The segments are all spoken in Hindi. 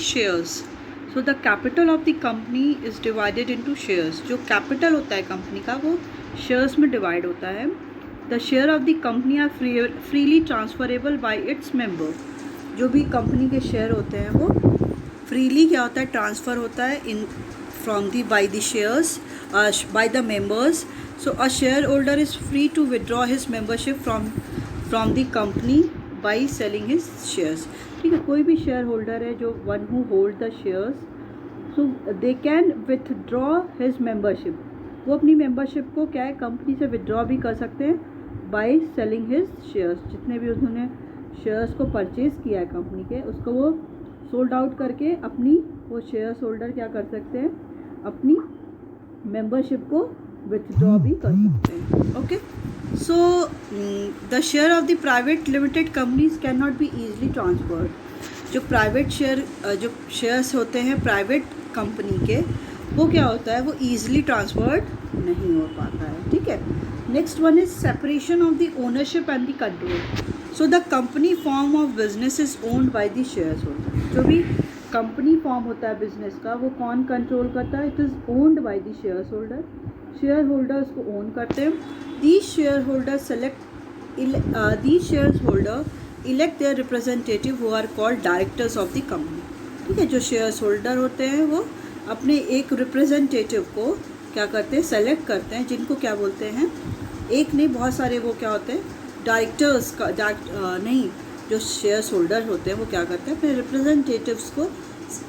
Shares. So the capital of the company is divided into shares. जो कैपिटल होता है कंपनी का वो शेयर्स में डिवाइड होता है. The share of the company are freely transferable by its member. जो भी कंपनी के शेयर होते हैं वो फ्रीली क्या होता है, ट्रांसफ़र होता है in from the by the shares by the members. So a share holder is free to withdraw his membership from the company by selling his shares. ठीक है, कोई भी शेयर होल्डर है जो one who hold the shares, so they can withdraw his membership. वो अपनी मेंबरशिप को क्या है, कंपनी से विदड्रॉ भी कर सकते हैं बाई सेलिंग हिज शेयर्स. जितने भी उन्होंने शेयर्स को परचेज़ किया है कंपनी के, उसको वो सोल्ड आउट करके अपनी वो शेयर्स होल्डर क्या कर सकते हैं, अपनी मेंबरशिप को विथड्रॉ भी कर सकते हैं. Okay, so the share of the private limited companies can not be easily transferred. जो प्राइवेट जो शेयर्स होते हैं प्राइवेट कंपनी के, वो क्या होता है, वो ईजिली ट्रांसफर्ड नहीं हो पाता है. ठीक है, next one is separation of the ownership and the control. So the company form of business is owned by the shares holder. जो भी कंपनी फॉर्म होता है बिजनेस का, वो कौन कंट्रोल करता है, it is owned by the shares holder. Share holder उसको ओन करते हैं. These shareholders elect their representative who are called directors of the company. ठीक है, जो शेयर्स होल्डर होते हैं वो अपने एक रिप्रेजेंटेटिव को क्या करते हैं, सेलेक्ट करते हैं, जिनको क्या बोलते हैं, एक नहीं बहुत सारे वो क्या होते हैं, डायरेक्टर्स का नहीं, जो शेयर्स होल्डर होते हैं वो क्या करते हैं, अपने रिप्रेजेंटेटिव्स को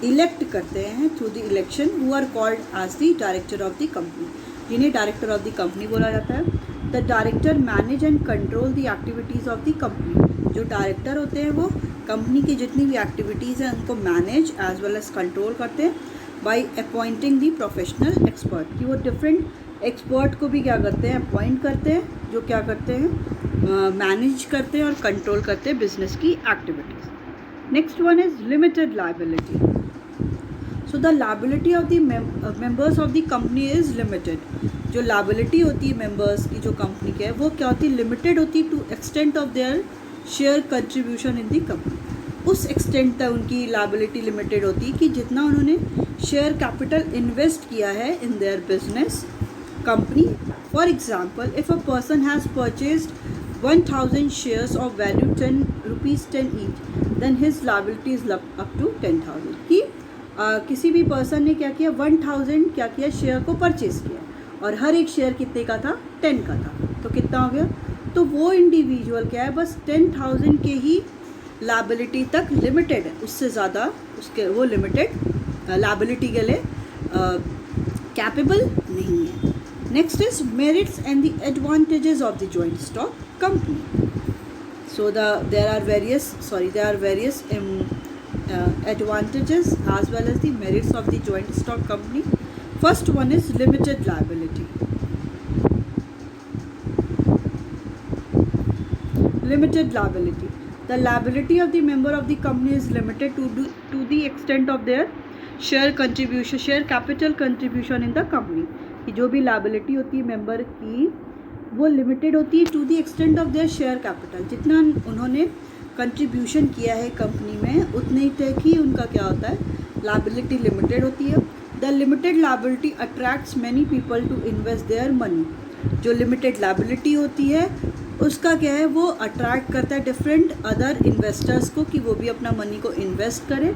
इलेक्ट करते हैं through the election, who are called as the director of the company, जिन्हें डायरेक्टर ऑफ द कंपनी बोला जाता है. The director manage and control the activities of the company. जो डायरेक्टर होते हैं वो कंपनी की जितनी भी एक्टिविटीज़ हैं उनको manage as well as control करते हैं by appointing the professional expert. कि वो डिफरेंट एक्सपर्ट को भी क्या करते हैं, अपॉइंट करते हैं, जो क्या करते हैं, मैनेज करते हैं और कंट्रोल करते हैं बिजनेस की activities. Next one is limited liability. So the liability of the members of the company is limited. जो लायबिलिटी होती है मेंबर्स की जो कंपनी के है, वो क्या होती है, लिमिटेड होती है to extent of their share contribution in the company. उस एक्सटेंट तक उनकी लायबिलिटी लिमिटेड होती है कि जितना उन्होंने शेयर कैपिटल इन्वेस्ट किया है in their business company. For example, if a person has purchased 1000 shares of value ₹10 each, then his liability is up to 10,000. कि किसी भी पर्सन ने क्या किया, 1000 क्या किया, शेयर को परचेज़ किया और हर एक शेयर कितने का था, 10 का था. तो कितना हो गया, तो वो इंडिविजुअल क्या है, बस 10,000 के ही लायबिलिटी तक लिमिटेड है, उससे ज़्यादा उसके वो लिमिटेड लायबिलिटी के लिए कैपेबल नहीं है. Next is merits and the advantages of the joint stock company. So there are various advantages as well as the merits of the joint stock company. First one is limited liability. Limited liability. The liability of the member of the company is limited to the extent of their share contribution, share capital contribution in the company. कि जो भी liability होती है मेंबर की वो लिमिटेड होती है to the extent of their share capital. जितना उन्होंने कंट्रीब्यूशन किया है कंपनी में उतने तक ही उनका क्या होता है, लायबिलिटी लिमिटेड होती है. The limited liability attracts many people to invest their money. जो लिमिटेड लायबिलिटी होती है उसका क्या है, वो अट्रैक्ट करता है डिफरेंट अदर इन्वेस्टर्स को कि वो भी अपना मनी को इन्वेस्ट करें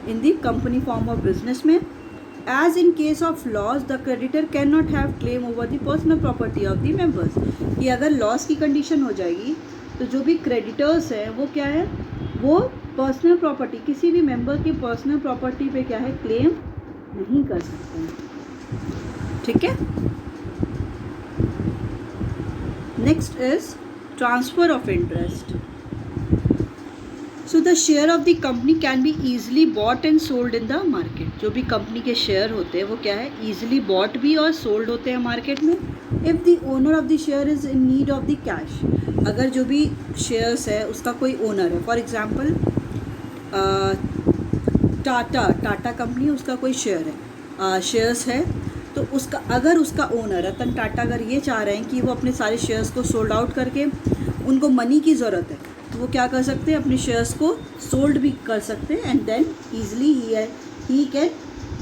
in the company form of business में. As in case of loss, the creditor can not have claim over the personal property of the members. कि अगर लॉस की कंडीशन हो जाएगी तो जो भी क्रेडिटर्स हैं वो क्या है, वो पर्सनल प्रॉपर्टी, किसी भी मेंबर की पर्सनल प्रॉपर्टी पे क्या है, क्लेम नहीं कर सकते हैं. ठीक है, next is transfer of interest. So the share of the company can be easily bought and sold in the market. जो भी कंपनी के शेयर होते हैं वो क्या है, ईजिली बॉट भी और सोल्ड होते हैं मार्केट में. If the owner of the share is in need of the cash. अगर जो भी शेयर्स है उसका कोई ओनर है, फॉर एग्जांपल टाटा कंपनी, उसका कोई शेयर है, शेयर्स है, तो उसका अगर उसका ओनर रतन टाटा अगर ये चाह रहे हैं कि वो अपने सारे शेयर्स को सोल्ड आउट करके उनको मनी की ज़रूरत है, तो वो क्या कर सकते हैं, अपने शेयर्स को सोल्ड भी कर सकते हैं and then easily he can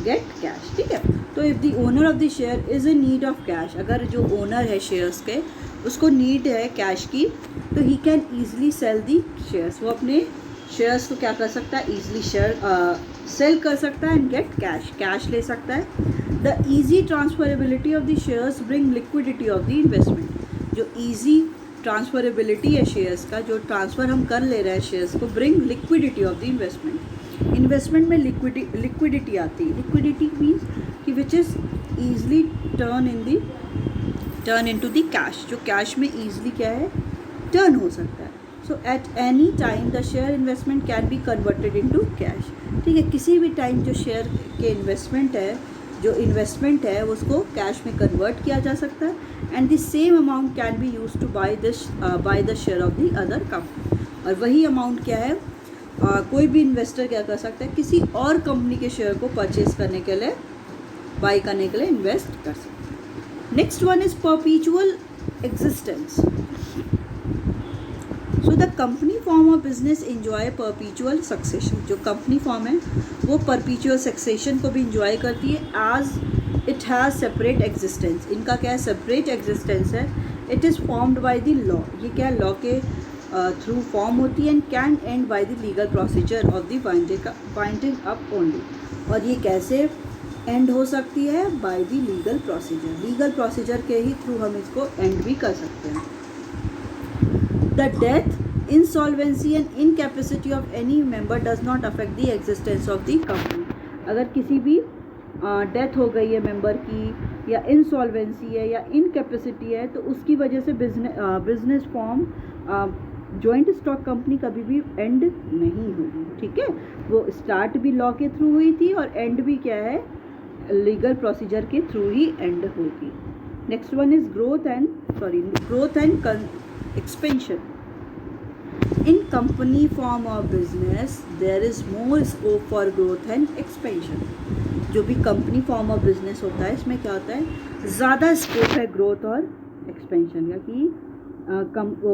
get cash, ठीक है। तो if the owner of the share is in need of cash, अगर जो ओनर है शेयर्स के उसको नीड है कैश की, तो he can easily sell the shares, वो अपने शेयर्स को क्या कर सकता है, ईजिली शेयर सेल कर सकता है एंड गेट कैश ले सकता है। The easy transferability of the shares bring liquidity of the investment, जो ईजी ट्रांसफरेबिलिटी है शेयर्स का, जो ट्रांसफ़र हम कर ले रहे हैं शेयर्स को, bring liquidity of the investment में लिक्विडिटी आती है। लिक्विडिटी मीन्स कि which is easily turn into the cash, जो कैश में ईजिली क्या है, टर्न हो सकता है। So at any time the share investment can be converted into cash, ठीक है। किसी भी टाइम जो शेयर के इन्वेस्टमेंट है उसको कैश में कन्वर्ट किया जा सकता है and the same amount can be use to bye the share of the other company, और वही अमाउंट क्या है, कोई भी इन्वेस्टर क्या कर सकता है, किसी और कंपनी के शेयर को परचेज करने के लिए, बाई करने के लिए इन्वेस्ट कर सकता है। Next one is perpetual existence. So the company form of business enjoy perpetual succession, जो कंपनी फॉर्म है वो परपीचुअल सक्सेशन को भी इंजॉय करती है as it has separate existence. इनका क्या है, सेपरेट एग्जिस्टेंस है। It is formed by the law, ये क्या है, लॉ के थ्रू फॉर्म होती है and can end by the legal procedure of the winding up only, और ये कैसे एंड हो सकती है, बाय द लीगल प्रोसीजर के ही थ्रू हम इसको एंड भी कर सकते हैं। The death, insolvency and incapacity of any member does not affect the existence of the company. अगर किसी भी डेथ हो गई है मेंबर की, या इंसॉल्वेंसी है या इनकैपेसिटी है, तो उसकी वजह से business form joint stock company कभी भी एंड नहीं होगी, ठीक है। वो स्टार्ट भी लॉ के थ्रू हुई थी और एंड भी क्या है, लीगल प्रोसीजर के थ्रू ही एंड होगी। Next one is growth and expansion. In company form of business there is more scope for growth and expansion. जो भी कंपनी फॉर्म ऑफ बिजनेस होता है, इसमें क्या होता है, ज़्यादा स्कोप है ग्रोथ और एक्सपेंशन का, कि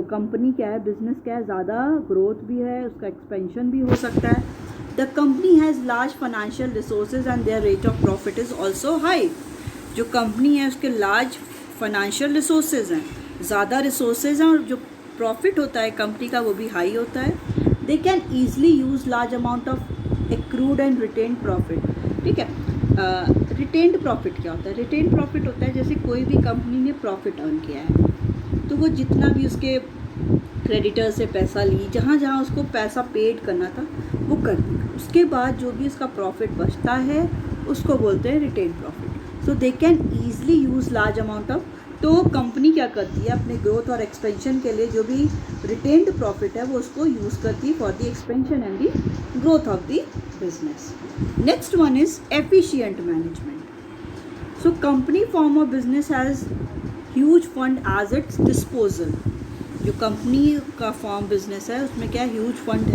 कंपनी क्या है, बिजनेस क्या है, ज़्यादा ग्रोथ भी है, उसका एक्सपेंशन भी हो सकता है। The company has large financial resources and there rate of profit is also high. जो कंपनी है उसके लार्ज फाइनेंशियल रिसोर्सेज हैं, ज़्यादा रिसोर्सेज हैं, और जो प्रॉफिट होता है कंपनी का वो भी हाई होता है। दे can easily use large amount of accrued and retained profit, ठीक है। रिटेन्ड प्रॉफिट क्या होता है, रिटेन्ड प्रॉफिट होता है जैसे कोई भी कंपनी ने प्रॉफिट अर्न किया है, तो वो जितना भी उसके क्रेडिटर से पैसा ली, जहाँ जहाँ उसको पैसा पेड करना था वो कर देगा, उसके बाद जो भी उसका प्रॉफिट बचता है उसको बोलते हैं retained profit. So they can easily use large amount of, तो कंपनी क्या करती है अपने ग्रोथ और एक्सपेंशन के लिए जो भी रिटेन्ड प्रॉफिट है वो उसको यूज़ करती है for the expansion and the growth of the business. Next one is efficient management. So company form of business has huge fund as its disposal. जो कंपनी का फॉर्म बिजनेस है उसमें क्या ह्यूज फंड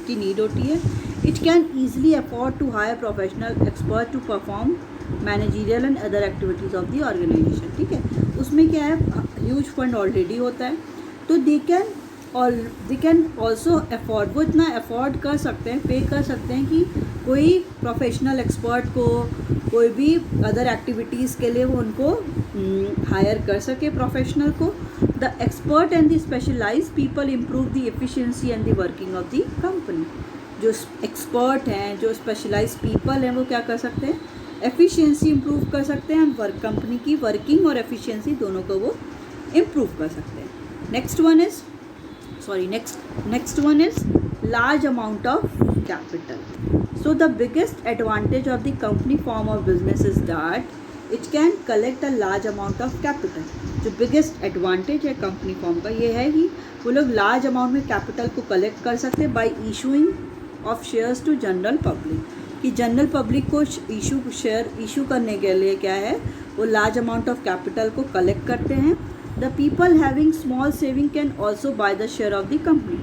की नीड होती है। It can easily afford to hire professional expert to perform managerial and other activities of the organisation, ठीक है। उसमें क्या है, ह्यूज फंड ऑलरेडी होता है, तो दे कैन ऑल्सो अफोर्ड, वो इतना अफोर्ड कर सकते हैं, पे कर सकते हैं कि कोई प्रोफेशनल एक्सपर्ट को, कोई भी अदर एक्टिविटीज़ के लिए वो उनको हायर कर सके प्रोफेशनल को। The expert and the specialised people improve the efficiency and the working of the company. जो एक्सपर्ट हैं, जो स्पेशलाइज्ड पीपल हैं, वो क्या कर सकते हैं, एफिशिएंसी इम्प्रूव कर सकते हैं, कंपनी की वर्किंग और एफिशिएंसी दोनों को वो इम्प्रूव कर सकते हैं। Next one is large amount of capital. So the biggest advantage of the company form of business is that it can collect a large amount of capital. जो बिगेस्ट एडवांटेज है कंपनी फॉर्म का ये है कि वो लोग लार्ज अमाउंट में कैपिटल को कलेक्ट कर सकते हैं by issuing of shares to general public, कि जनरल पब्लिक को शेयर इशू करने के लिए क्या है, वो लार्ज अमाउंट ऑफ कैपिटल को कलेक्ट करते हैं। The people having small saving can also bye the share of the company.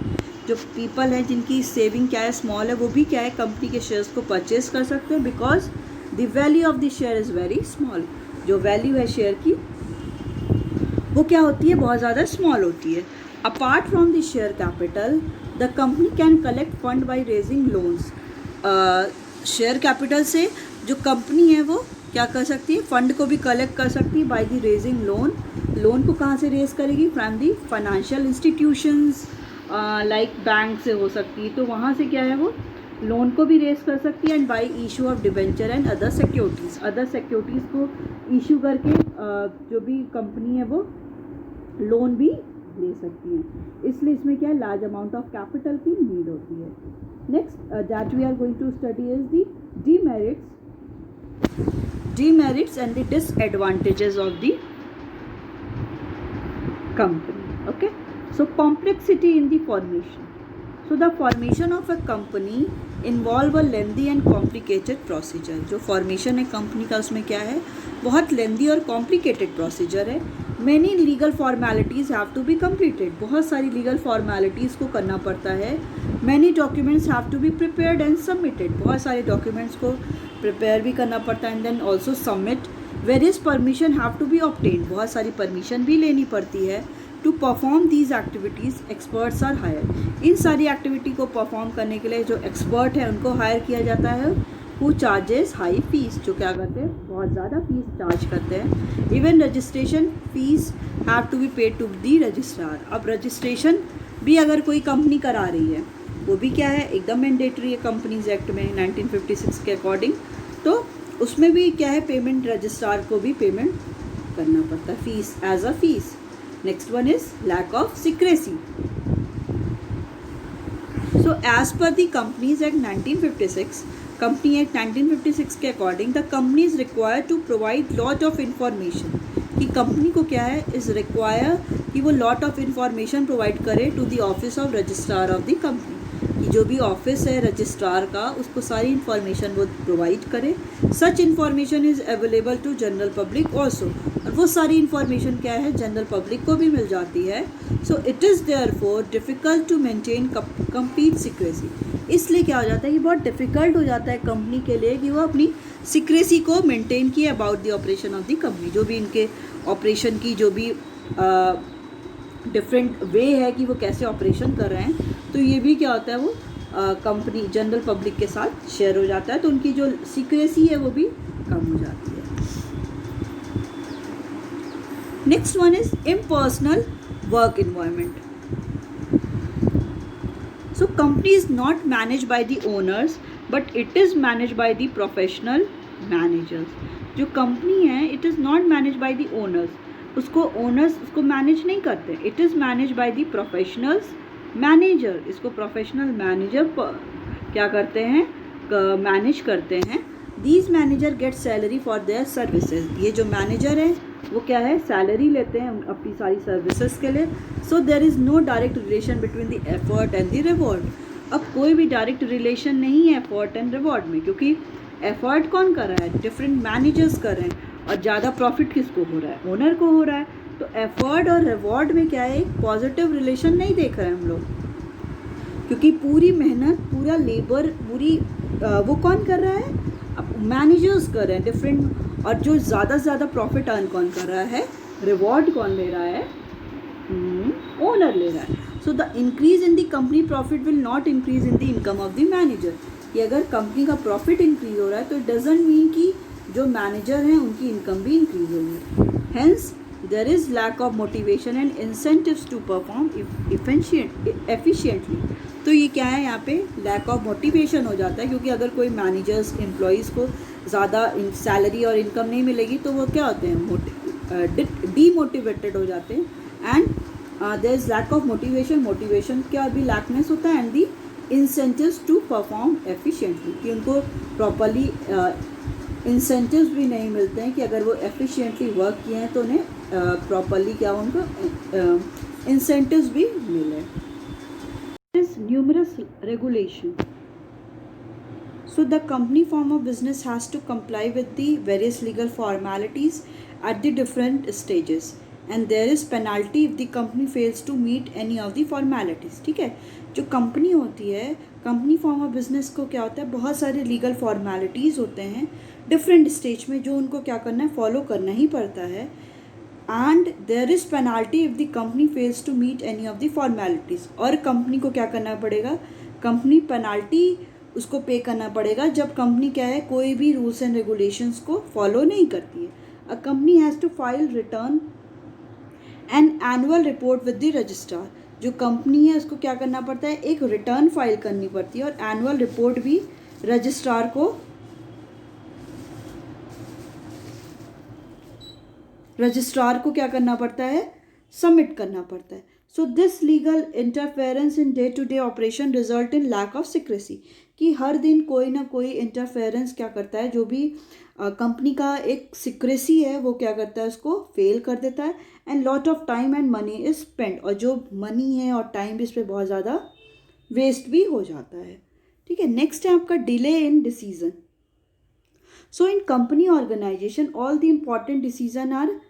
जो पीपल हैं जिनकी सेविंग क्या है, स्मॉल है, वो भी क्या है, कंपनी के शेयर्स को परचेज कर सकते हैं, because the value of the share is very small. जो वैल्यू है शेयर की वो क्या होती है, बहुत ज़्यादा स्मॉल होती है। Apart from the share capital the company can collect fund by raising loans. Share capital से जो कंपनी है वो क्या कर सकती है, फंड को भी कलेक्ट कर सकती है by the raising loan. Loan को कहाँ से रेज करेगी, from the financial institutions, like bank से हो सकती है, तो वहाँ से क्या है वो लोन को भी रेज कर सकती है। And bye issue of debenture and other securities को इशू करके जो भी कंपनी है वो लोन भी ले सकती है। इसलिए इसमें क्या है, लार्ज अमाउंट ऑफ कैपिटल की नीड होती है। Next that we are going to study is the demerits and the disadvantages of the company. Okay, so complexity in the formation. So the formation of a company involve a lengthy and complicated procedure. जो formation है कंपनी का उसमें क्या है, बहुत lengthy और complicated procedure है। Many legal formalities have to be completed. बहुत सारी legal formalities को करना पड़ता है। Many documents have to be prepared and submitted. बहुत सारे documents को prepare भी करना पड़ता है and then also submit. Various permission have to be obtained. बहुत सारी permission भी लेनी पड़ती है। To perform these activities, experts are hired. इन सारी activity को perform करने के लिए जो expert है उनको hire किया जाता है। Who charges high fees, जो क्या करते हैं, बहुत ज़्यादा फीस चार्ज करते हैं। Even registration fees have to be paid to the registrar. अब रजिस्ट्रेशन भी अगर कोई कंपनी करा रही है वो भी क्या है, एकदम मैंडेटरी है कंपनीज एक्ट में 1956 के अकॉर्डिंग, तो उसमें भी क्या है, पेमेंट रजिस्ट्रार को भी पेमेंट करना पड़ता है, fees as a fees. Next one is lack of secrecy. So as per the companies act 1956, company act 1956 के according the company is require to provide lot of information, कि कंपनी को क्या है, इज रिक्वायर कि वो लॉट ऑफ इंफॉर्मेशन प्रोवाइड करे to the office of registrar of the company, कि जो भी ऑफिस है रजिस्ट्रार का उसको सारी इंफॉर्मेशन वो प्रोवाइड करे। Such information is available to general public also, और वो सारी इंफॉर्मेशन क्या है, जनरल पब्लिक को भी मिल जाती है। So it is therefore difficult to maintain complete secrecy. इसलिए क्या हो जाता है कि बहुत डिफ़िकल्ट हो जाता है कंपनी के लिए कि वो अपनी सीक्रेसी को मेंटेन किए about the operation of the company, जो भी इनके ऑपरेशन की जो भी डिफरेंट वे है कि वो कैसे ऑपरेशन कर रहे हैं, तो ये भी क्या होता है, वो कंपनी जनरल पब्लिक के साथ शेयर हो जाता है, तो उनकी जो सीक्रेसी है वो भी कम हो जाती है। Next one is impersonal work environment. So company is not manage by the owners but it is manage by the professional managers. जो कंपनी है it is not manage by the owners, उसको ओनर्स उसको मैनेज नहीं करते, it is manage by the professionals manager. इसको प्रोफेशनल मैनेजर क्या करते हैं, मैनेज करते हैं। These manager get salary for their services. ये जो मैनेजर हैं वो क्या है, सैलरी लेते हैं अपनी सारी सर्विसेज के लिए। So there is no direct relation between the effort and the reward. अब कोई भी डायरेक्ट रिलेशन नहीं है एफर्ट एंड रिवॉर्ड में, क्योंकि एफर्ट कौन कर रहा है, डिफरेंट मैनेजर्स कर रहे हैं, और ज़्यादा प्रॉफिट किसको हो रहा है, ओनर को हो रहा है। तो एफर्ट और रिवॉर्ड में क्या है, एक पॉजिटिव रिलेशन नहीं देख रहे हैं हम लोग, क्योंकि पूरी मेहनत, पूरा लेबर, पूरी वो कौन कर रहा है, अब मैनेजर्स कर रहे हैं डिफरेंट, और जो ज़्यादा से ज़्यादा प्रॉफिट अर्न कौन कर रहा है, रिवॉर्ड कौन ले रहा है, ओनर ले रहा है। So the increase in the company profit will not increase in the income of the manager. कि अगर कंपनी का प्रॉफिट इंक्रीज हो रहा है तो इट डजंट मीन कि जो मैनेजर हैं उनकी इनकम भी इंक्रीज होगी। Hence there is lack of motivation and incentives to perform efficiently. तो ये क्या है, यहाँ पे लैक ऑफ मोटिवेशन हो जाता है, क्योंकि अगर कोई मैनेजर्स एम्प्लॉयज़ को ज़्यादा सैलरी और इनकम नहीं मिलेगी तो वो क्या होते हैं, डीमोटिवेटेड हो जाते हैं। And there is lack of motivation क्या भी लैकनेस होता है, and the incentives to perform efficiently, कि उनको प्रॉपरली इंसेंटिव्स भी नहीं मिलते हैं कि अगर वो एफिशिएंटली वर्क किए हैं तो उन्हें प्रॉपरली क्या उनको इंसेंटिव्स भी मिले। Is numerous regulation. So the company form of business has to comply with the various legal formalities at the different stages, and there is penalty if the company fails to meet any of the formalities। ठीक है, जो कंपनी होती है, कंपनी फॉर्म ऑफ बिजनेस को क्या होता है, बहुत सारे लीगल फॉर्मेलिटीज़ होते हैं डिफरेंट स्टेज में, जो उनको क्या करना है, फॉलो करना ही पड़ता है। And there is penalty if the company fails to meet any of the formalities. और कंपनी को क्या करना पड़ेगा, कंपनी पेनाल्टी उसको पे करना पड़ेगा जब कंपनी क्या है, कोई भी रूल्स एंड रेगुलेशंस को फॉलो नहीं करती है। A company has to file return an annual report with the registrar. जो कंपनी है उसको क्या करना पड़ता है, एक रिटर्न फाइल करनी पड़ती है और एनुअल रिपोर्ट भी रजिस्ट्रार को क्या करना पड़ता है, सबमिट करना पड़ता है। So this legal interference in day to day operation result in lack of secrecy, कि हर दिन कोई ना कोई इंटरफेरेंस क्या करता है, जो भी कंपनी का एक सिक्रेसी है वो क्या करता है, उसको फेल कर देता है। And lot of time and money is spend, और जो मनी है और टाइम भी इस पर बहुत ज़्यादा वेस्ट भी हो जाता है। ठीक है, नेक्स्ट है आपका delay in decision. So in company organization all the important decision are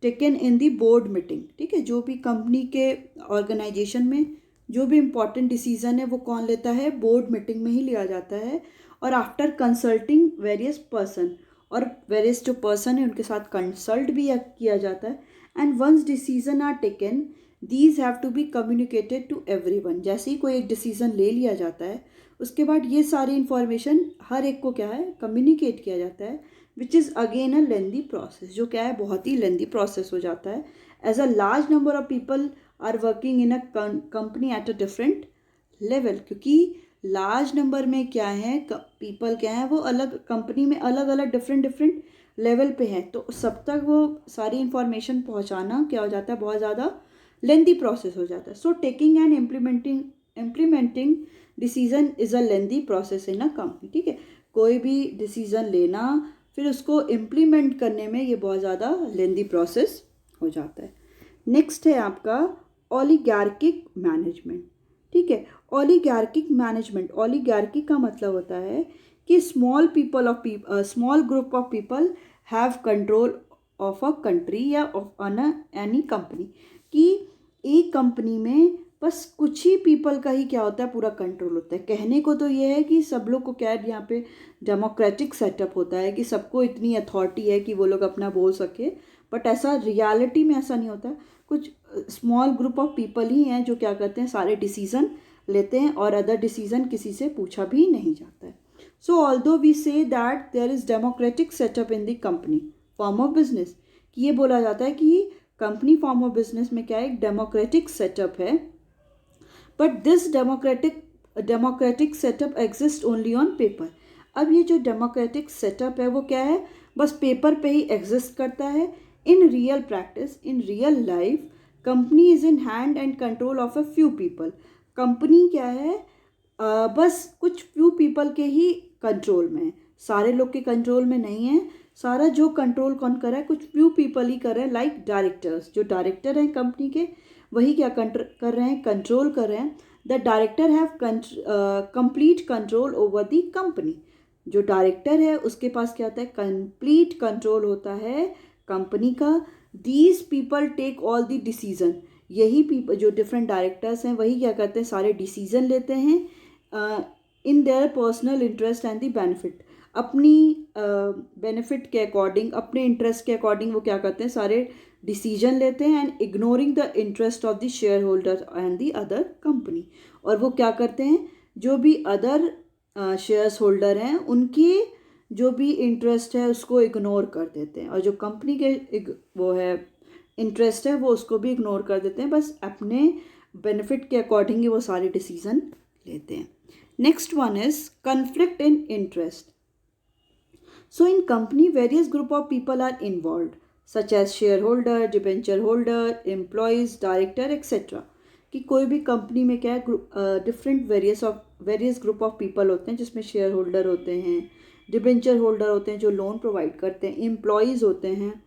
taken in the board meeting. ठीक है, जो भी कंपनी के ऑर्गेनाइजेशन में जो भी इम्पॉर्टेंट डिसीजन है वो कौन लेता है, बोर्ड मीटिंग में ही लिया जाता है। और आफ्टर कंसल्टिंग वेरियस पर्सन, और वेरियस जो पर्सन है उनके साथ कंसल्ट भी किया जाता है। And once decision are taken these have to be communicated to everyone. जैसे ही कोई एक डिसीजन ले लिया जाता है उसके बाद ये सारी इन्फॉर्मेशन हर एक को क्या है, कम्युनिकेट किया जाता है, which is again a lengthy process, जो क्या है, बहुत ही लेंदी प्रोसेस हो जाता है। As a large number of people are working in a company at a different level, क्योंकि लार्ज नंबर में क्या है, पीपल क्या है, वो अलग कंपनी में अलग अलग डिफरेंट लेवल पे हैं, तो सब तक वो सारी इंफॉर्मेशन पहुंचाना क्या हो जाता है, बहुत ज़्यादा लेंदी प्रोसेस हो जाता है। So taking and implementing decision is a lengthy process in a company. ठीक है, कोई भी डिसीजन लेना फिर उसको इम्प्लीमेंट करने में ये बहुत ज़्यादा लेंदी प्रोसेस हो जाता है। नेक्स्ट है आपका ओलिगार्किक मैनेजमेंट। ठीक है, ओलिगार्किक मैनेजमेंट, ओलिगार्की का मतलब होता है कि small group of people have control of a country या ऑफ एनी कंपनी, कि एक कंपनी में बस कुछ ही पीपल का ही क्या होता है, पूरा कंट्रोल होता है। कहने को तो ये है कि सब लोग को क्या है, यहाँ पे डेमोक्रेटिक सेटअप होता है कि सबको इतनी अथॉरिटी है कि वो लोग अपना बोल सके, बट ऐसा रियलिटी में ऐसा नहीं होता। कुछ स्मॉल ग्रुप ऑफ पीपल ही हैं जो क्या करते हैं, सारे डिसीजन लेते हैं और अदर डिसीजन किसी से पूछा भी नहीं जाता है। So although we say that there is democratic setup in the company form of business, कि ये बोला जाता है कि कंपनी फॉर्म ऑफ बिजनेस में क्या है, एक डेमोक्रेटिक सेटअप है, but this democratic setup exist only on paper. अब ये जो डेमोक्रेटिक सेटअप है वो क्या है, बस पेपर पे ही एग्जिस्ट करता है। In real practice, in real life, company is in hand and control of a few people. Company क्या है, बस कुछ फ्यू पीपल के ही कंट्रोल में है, सारे लोग के कंट्रोल में नहीं है। सारा जो कंट्रोल कौन कर रहा है, कुछ फ्यू पीपल ही कर रहे हैं, लाइक डायरेक्टर्स। जो डायरेक्टर हैं कंपनी के वही क्या कर रहे हैं, कंट्रोल कर रहे हैं। The director have complete control over the company. जो डायरेक्टर है उसके पास क्या होता है, कंप्लीट कंट्रोल होता है कंपनी का। These people take all the decision, यही पीपल जो डिफरेंट डायरेक्टर्स हैं वही क्या करते हैं, सारे डिसीजन लेते हैं in their personal interest and the benefit. अपनी बेनिफिट के अकॉर्डिंग, अपने इंटरेस्ट के अकॉर्डिंग वो क्या करते हैं, सारे डिसीजन लेते हैं and ignoring the interest of the shareholder and the other company. और वो क्या करते हैं, जो भी अदर शेयर्स होल्डर हैं उनकी जो भी इंटरेस्ट है उसको इग्नोर कर देते हैं, और जो कंपनी के वो है इंटरेस्ट है वो उसको भी इग्नोर कर देते हैं, बस अपने बेनिफिट के अकॉर्डिंग ही वो सारे डिसीजन लेते हैं। Next one is conflict in interest. So in company, various group of people are involved, such as shareholder, debenture holder, employees, director, etc. कि कोई भी कंपनी में क्या है, different various group of people होते हैं, जिसमें शेयर होल्डर होते हैं, डिबेंचर होल्डर होते हैं जो लोन प्रोवाइड करते हैं, एम्प्लॉयज़ होते हैं,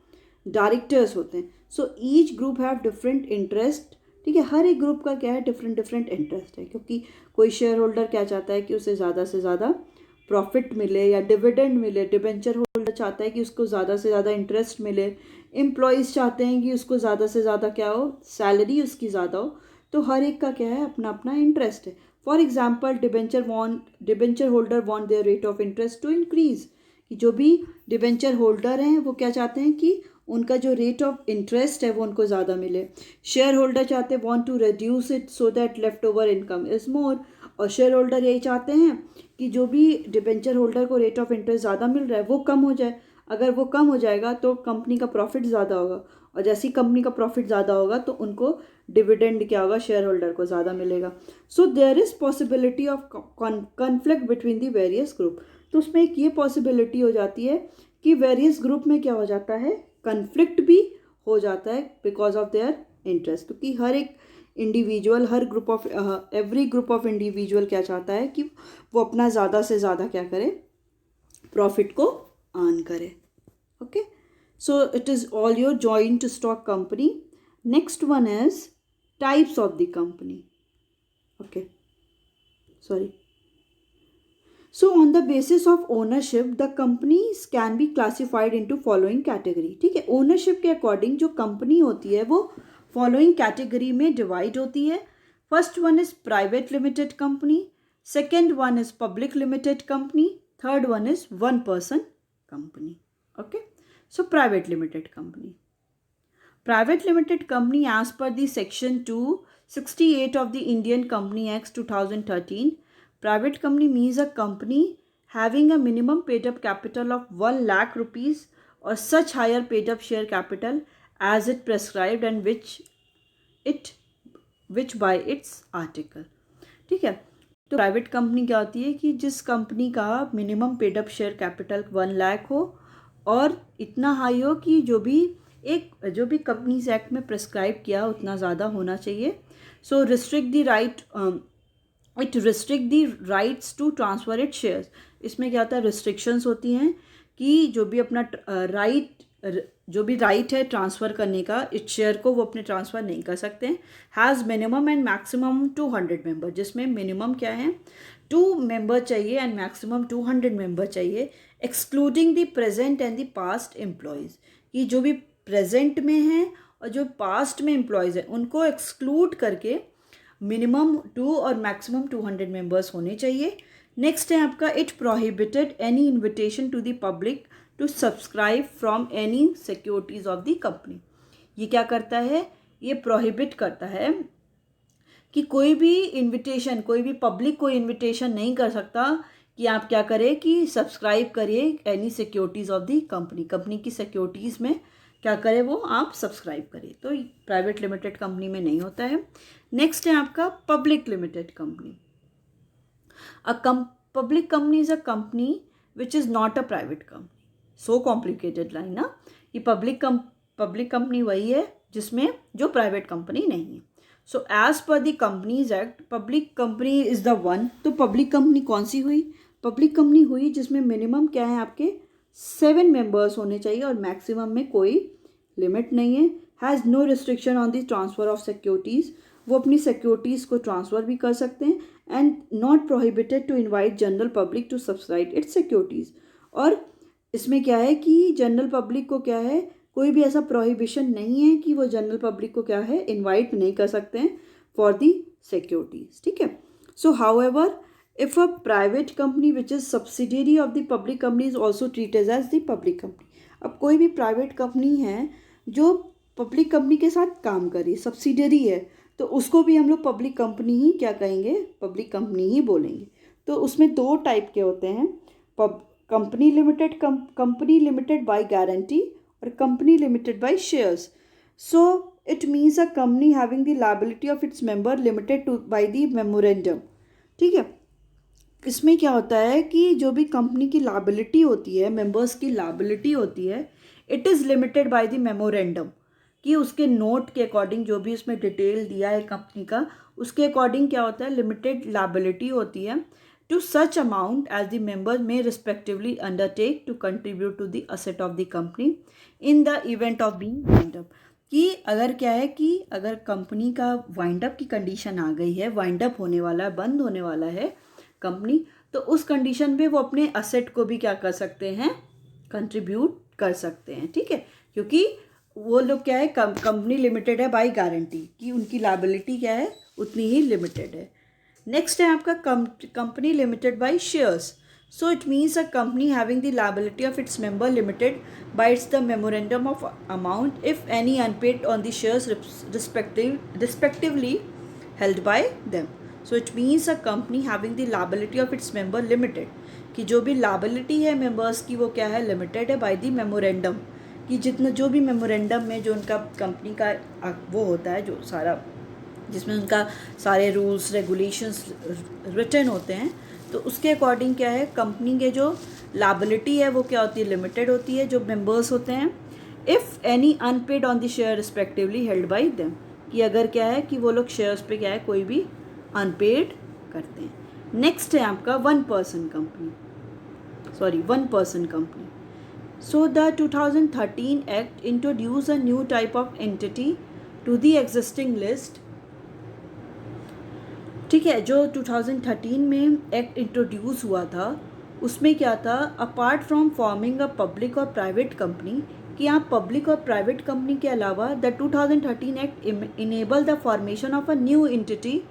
डायरेक्टर्स होते हैं। So each group have different interest. ठीक है, हर एक ग्रुप का क्या है, डिफरेंट इंटरेस्ट है, क्योंकि कोई शेयर होल्डर क्या चाहता है कि उसे ज़्यादा से ज़्यादा प्रॉफिट मिले या डिविडेंड मिले, डिबेंचर होल्डर चाहता है कि उसको ज़्यादा से ज़्यादा इंटरेस्ट मिले, एम्प्लॉयज़ चाहते हैं कि उसको ज़्यादा से ज़्यादा क्या हो, सैलरी उसकी ज़्यादा हो। तो हर एक का क्या है, अपना अपना इंटरेस्ट है। For example, debenture holder want their rate of interest to increase, कि जो भी डिबेंचर होल्डर हैं वो क्या चाहते हैं कि उनका जो रेट ऑफ इंटरेस्ट है वो उनको ज़्यादा मिले। शेयर होल्डर चाहते हैं want to reduce it so that left over income is more, और शेयर होल्डर यही चाहते हैं कि जो भी डिबेंचर होल्डर को रेट ऑफ इंटरेस्ट ज़्यादा मिल रहा है वो कम हो जाए। अगर वो कम हो जाएगा तो कंपनी का प्रॉफिट ज़्यादा होगा, और जैसे ही कंपनी का प्रॉफिट ज़्यादा होगा तो उनको डिविडेंड क्या होगा, शेयर होल्डर को ज़्यादा मिलेगा। So there is possibility of conflict between the various group. तो उसमें एक ये पॉसिबिलिटी हो जाती है कि वेरियस ग्रुप में क्या हो जाता है, कन्फ्लिक्ट भी हो जाता है बिकॉज ऑफ देयर इंटरेस्ट, क्योंकि हर एक individual, her group of every group of individual क्या चाहता है कि वो अपना ज़्यादा से ज़्यादा क्या करे, प्रॉफिट को अर्न करे। Okay, so it is all your joint stock company. Next one is types of the company. Okay, sorry. So on the basis of ownership, the companies can be classified into following category। ठीक है, ओनरशिप के अकॉर्डिंग जो कंपनी होती है वो फॉलोइंग कैटेगरी में डिवाइड होती है। First one is private limited company, second one is public limited company, third one is one person company. Okay, so private limited company. Private limited company as per the section 268 of the Indian Company Acts 2013, private company means a company having a minimum paid up capital of 1 lakh rupees or such higher paid up share capital as it prescribed and which by its article। ठीक है, तो प्राइवेट कंपनी क्या होती है कि जिस कंपनी का minimum paid up share capital 1 lakh हो और इतना हाई हो कि जो भी कंपनीज एक्ट में प्रेस्क्राइब किया उतना ज़्यादा होना चाहिए। So it restrict the rights to transfer it shares. इसमें क्या होता है, रिस्ट्रिक्शंस होती हैं कि जो भी अपना राइट है ट्रांसफ़र करने का इस शेयर को, वो अपने ट्रांसफ़र नहीं कर सकते हैं। Has minimum and maximum 200 member, जिसमें मिनिमम क्या है 2 मेंबर चाहिए एंड मैक्सिमम 200 मेंबर चाहिए, excluding the present and the past employees. कि जो भी प्रेजेंट में हैं और जो पास्ट में एम्प्लॉयज़ हैं उनको एक्सक्लूड करके मिनिमम 2 और मैक्सिमम 200 मेंबर्स होने चाहिए। नेक्स्ट है आपका, it prohibited any invitation to the public to subscribe from any securities of the company. ये क्या करता है, ये प्रोहिबिट करता है कि कोई भी पब्लिक कोई इन्विटेशन नहीं कर सकता कि आप क्या करें कि सब्सक्राइब करिए any securities of the company की सिक्योरिटीज़ में क्या करें वो आप सब्सक्राइब करिए। तो प्राइवेट लिमिटेड कंपनी में नहीं होता है। नेक्स्ट है आपका public limited company. Public company is a company which is not a private company. So complicated line ना, ये पब्लिक कंपनी वही है जिसमें जो प्राइवेट कंपनी नहीं है। So as per the companies act public company is the one. तो पब्लिक कंपनी कौन सी हुई, पब्लिक कंपनी हुई जिसमें मिनिमम क्या है आपके 7 मेंबर्स होने चाहिए और मैक्सिमम में कोई लिमिट नहीं है। Has no restriction on the transfer of securities, वो अपनी सिक्योरिटीज़ को ट्रांसफ़र भी कर सकते हैं। And not prohibited to invite general public to subscribe its securities. और इसमें क्या है कि जनरल पब्लिक को क्या है, कोई भी ऐसा प्रोहिबिशन नहीं है कि वो जनरल पब्लिक को क्या है इनवाइट नहीं कर सकते हैं फॉर दी सिक्योरिटीज़। ठीक है, so however if a private company which is subsidiary of the public company is also treated as the public company. अब कोई भी प्राइवेट कंपनी है जो पब्लिक कंपनी के साथ काम करे, सब्सिडियरी है, तो उसको भी हम लोग पब्लिक कंपनी ही क्या कहेंगे, पब्लिक कंपनी ही बोलेंगे। तो उसमें 2 टाइप के होते हैं, कंपनी लिमिटेड बाय गारंटी और company limited by shares. So it means a company having the liability of its member limited to bye the memorandum. ठीक है, इसमें क्या होता है कि जो भी कंपनी की लायबिलिटी होती है, मेंबर्स की लायबिलिटी होती है, it is limited by the memorandum, कि उसके नोट के अकॉर्डिंग जो भी उसमें डिटेल दिया है कंपनी का, उसके अकॉर्डिंग क्या होता है, लिमिटेड लायबिलिटी होती है to such amount as the member may respectively undertake to contribute to the asset of the company in the event of being wind up. कि अगर क्या है कि अगर कंपनी का वाइंड अप की कंडीशन आ गई है, वाइंड अप होने वाला है, बंद होने वाला है कंपनी, तो उस कंडीशन में वो अपने असेट को भी क्या कर सकते हैं, कंट्रीब्यूट कर सकते हैं। ठीक है, क्योंकि वो लोग क्या है, कंपनी लिमिटेड है बाय गारंटी, कि उनकी लायबिलिटी क्या है उतनी ही लिमिटेड है। नेक्स्ट है आपका company limited by shares. So it means a company having the liability of its member limited by its the memorandum of amount if any unpaid on the shares respectively held by them. So it means a company having the liability of its member limited, कि जो भी liability है members की वो क्या है, limited है by the memorandum, कि जितना जो भी memorandum में जो उनका कंपनी का वो होता है, जो सारा जिसमें उनका सारे रूल्स रेगुलेशंस रिटन होते हैं, तो उसके अकॉर्डिंग क्या है, कंपनी के जो लायबिलिटी है वो क्या होती है, लिमिटेड होती है जो मेंबर्स होते हैं, if any unpaid on the share respectively held by them, कि अगर क्या है कि वो लोग शेयर्स पे क्या है कोई भी अनपेड करते हैं। नेक्स्ट है आपका one person company. So the 2013 act introduce a new type of entity to the existing list. ठीक है, जो 2013 में एक्ट इंट्रोड्यूस हुआ था उसमें क्या था, apart from forming a public और प्राइवेट कंपनी, कि आप पब्लिक और प्राइवेट कंपनी के अलावा the 2013 act enable the formation of a new entity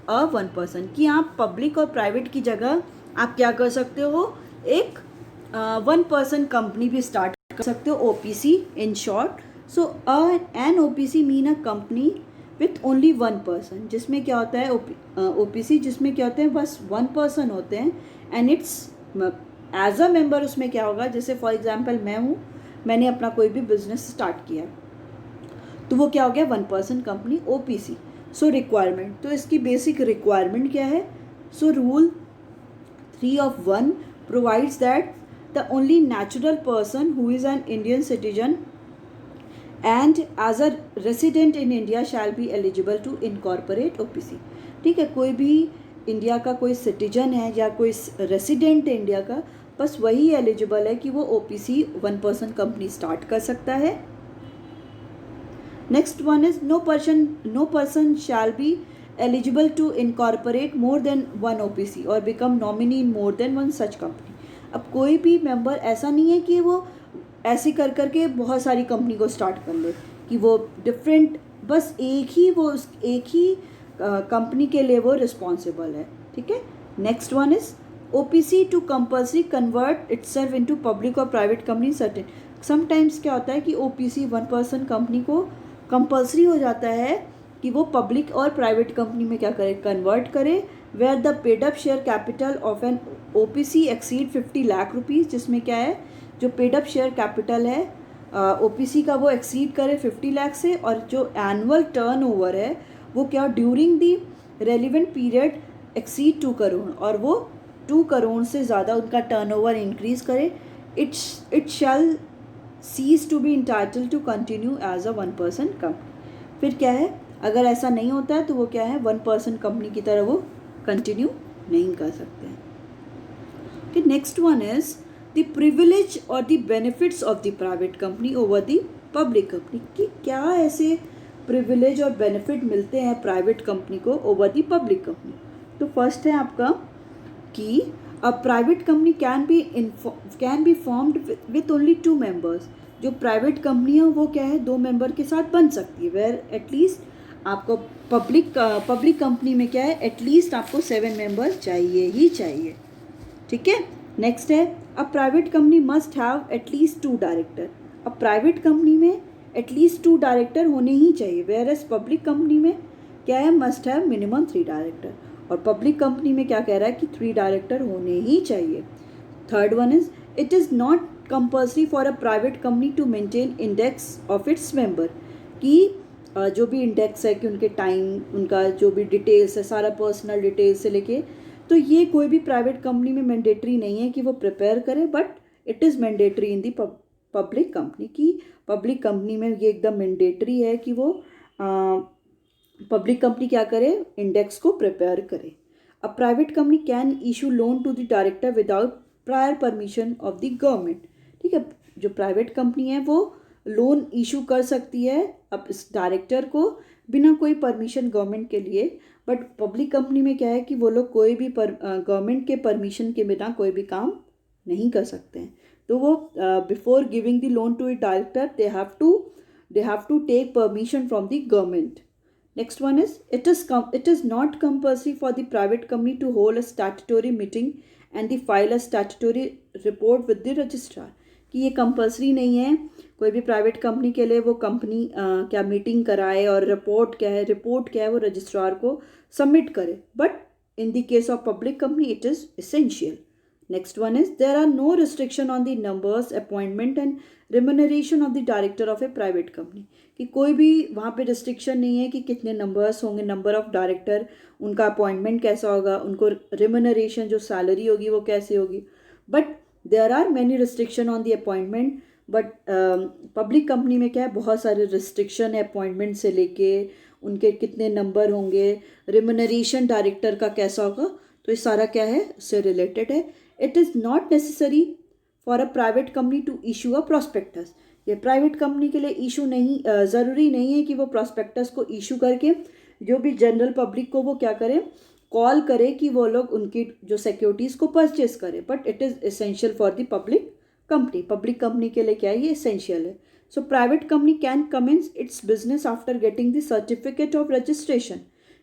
a one person, कि आप पब्लिक और प्राइवेट की जगह आप क्या कर सकते हो, एक वन पर्सन कंपनी भी स्टार्ट कर सकते हो, OPC in short. So an OPC mean a company with only one person, जिसमें क्या होता है OPC जिसमें क्या होते हैं बस वन पर्सन होते हैं, and its as a member उसमें क्या होगा, जैसे फॉर एग्जांपल मैं हूँ, मैंने अपना कोई भी बिजनेस स्टार्ट किया तो वो क्या हो गया, वन पर्सन कंपनी OPC। सो रिक्वायरमेंट, तो इसकी बेसिक रिक्वायरमेंट क्या है, so rule 3 of 1 provides that the only natural person who is an Indian citizen and as a resident in India shall be eligible to incorporate OPC। ठीक है, कोई भी इंडिया का कोई सिटीजन है या कोई रेसिडेंट है इंडिया का, बस वही एलिजिबल है कि वो OPC one person company start कर सकता है। Next one is no person shall be eligible to incorporate more than one OPC or become nominee in more than one such company। अब कोई भी मेंबर ऐसा नहीं है कि वो ऐसे कर करके बहुत सारी कंपनी को स्टार्ट कर ले, कि वो डिफरेंट बस एक ही कंपनी के लिए वो रिस्पॉन्सिबल है। ठीक है, next one is OPC to compulsory convert itself into public और प्राइवेट कंपनी सर्टेन। समटाइम्स क्या होता है कि OPC वन पर्सन कंपनी को कंपल्सरी हो जाता है कि वो पब्लिक और प्राइवेट कंपनी में क्या करे, कन्वर्ट करे, where the paid up share capital of an OPC exceed 50 lakh rupees, जिसमें क्या है जो पेड अप शेयर कैपिटल है OPC का वो एक्सीड करे 50 लाख से, और जो एनुअल टर्नओवर है वो क्या during the relevant period exceed 2 crore, और वो 2 करोड़ से ज़्यादा उनका टर्नओवर इंक्रीज करे, it shall cease to be entitled to continue as a one person company. फिर क्या है, अगर ऐसा नहीं होता है तो वो क्या है, वन पर्सन कंपनी की तरह वो कंटिन्यू नहीं कर सकते हैं। कि next one is the privilege और the benefits of the private company over the public company, कि क्या ऐसे प्रिविलेज और बेनिफिट मिलते हैं प्राइवेट कंपनी को ओवर द पब्लिक कंपनी। तो फर्स्ट है आपका कि a private company can be formed with only 2 members. जो प्राइवेट कंपनी है वो क्या है, 2 मेंबर के साथ बन सकती है, वेयर एटलीस्ट आपको पब्लिक कंपनी में क्या है, एटलीस्ट आपको 7 मेंबर चाहिए ही चाहिए। ठीक है, नेक्स्ट है अ private company must have at least 2 director. अब प्राइवेट कंपनी में एटलीस्ट 2 डायरेक्टर होने ही चाहिए, वेयर एज पब्लिक कंपनी में क्या है, मस्ट हैव मिनिमम 3 डायरेक्टर, और पब्लिक कंपनी में क्या कह रहा है कि 3 डायरेक्टर होने ही चाहिए। Third one is it is not compulsory for a private company to maintain index of its member, कि जो भी इंडेक्स है कि उनके टाइम, उनका जो भी डिटेल्स है, सारा पर्सनल डिटेल्स से लेके, तो ये कोई भी प्राइवेट कंपनी में मैंडेटरी नहीं है कि वो प्रिपेयर करे, but it is mandatory in the public company, की पब्लिक कंपनी में ये एकदम मैंडेटरी है कि वो पब्लिक कंपनी क्या करे, इंडेक्स को प्रिपेयर करे। A private company can issue loan to the director without prior permission of the government. ठीक है, जो प्राइवेट कंपनी है वो लोन इशू कर सकती है अब इस डायरेक्टर को बिना कोई परमिशन गवर्नमेंट के लिए, बट पब्लिक कंपनी में क्या है कि वो लोग कोई भी गवर्नमेंट के परमिशन के बिना कोई भी काम नहीं कर सकते हैं। तो वो before giving the loan to a director they have to take permission from the government. Next one is it is not compulsory for the private company to hold a statutory meeting and the file a statutory report with the registrar, कि ये कंपलसरी नहीं है कोई भी प्राइवेट कंपनी के लिए वो कंपनी क्या मीटिंग कराए और रिपोर्ट क्या है वो रजिस्ट्रार को सबमिट करे, but in the case of public company it is essential. Next one is there are no restriction on the numbers, appointment and remuneration of the director of a private company, कि कोई भी वहाँ पे रिस्ट्रिक्शन नहीं है कि कितने नंबर्स होंगे, नंबर ऑफ डायरेक्टर, उनका अपॉइंटमेंट कैसा होगा, उनको रिमुनरेशन जो सैलरी होगी वो कैसे होगी, but there are many restriction on the appointment. But public company में क्या है, बहुत सारे रिस्ट्रिक्शन है अपॉइंटमेंट से लेके उनके कितने नंबर होंगे, रिमुनरेशन डायरेक्टर का कैसा होगा, तो ये सारा क्या है उससे रिलेटेड है. It is not necessary for a private company to issue a prospectus, ये प्राइवेट कंपनी के लिए इशू नहीं, ज़रूरी नहीं है कि वो प्रॉस्पेक्टस को इशू करके जो भी जनरल पब्लिक को वो क्या करें, कॉल करे कि वो लोग उनकी जो सिक्योरिटीज़ को परचेज करें, but it is essential for the public company. Public company के लिए क्या है, ये एसेंशियल है. So private company can commence its business after getting the certificate of registration,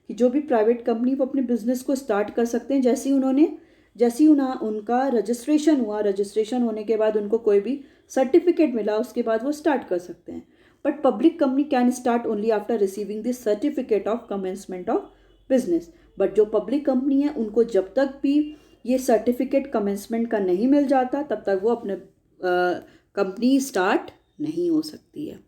कि जो भी प्राइवेट कंपनी वो अपने बिजनेस को स्टार्ट कर सकते हैं जैसे ही उनका रजिस्ट्रेशन हुआ, रजिस्ट्रेशन होने के बाद उनको कोई भी सर्टिफिकेट मिला उसके बाद वो स्टार्ट कर सकते हैं. But public company can start only after receiving the certificate of commencement of business. But जो पब्लिक कंपनी है उनको जब तक भी ये सर्टिफिकेट कमेंसमेंट का नहीं मिल जाता तब तक वो अपने कंपनी स्टार्ट नहीं हो सकती है.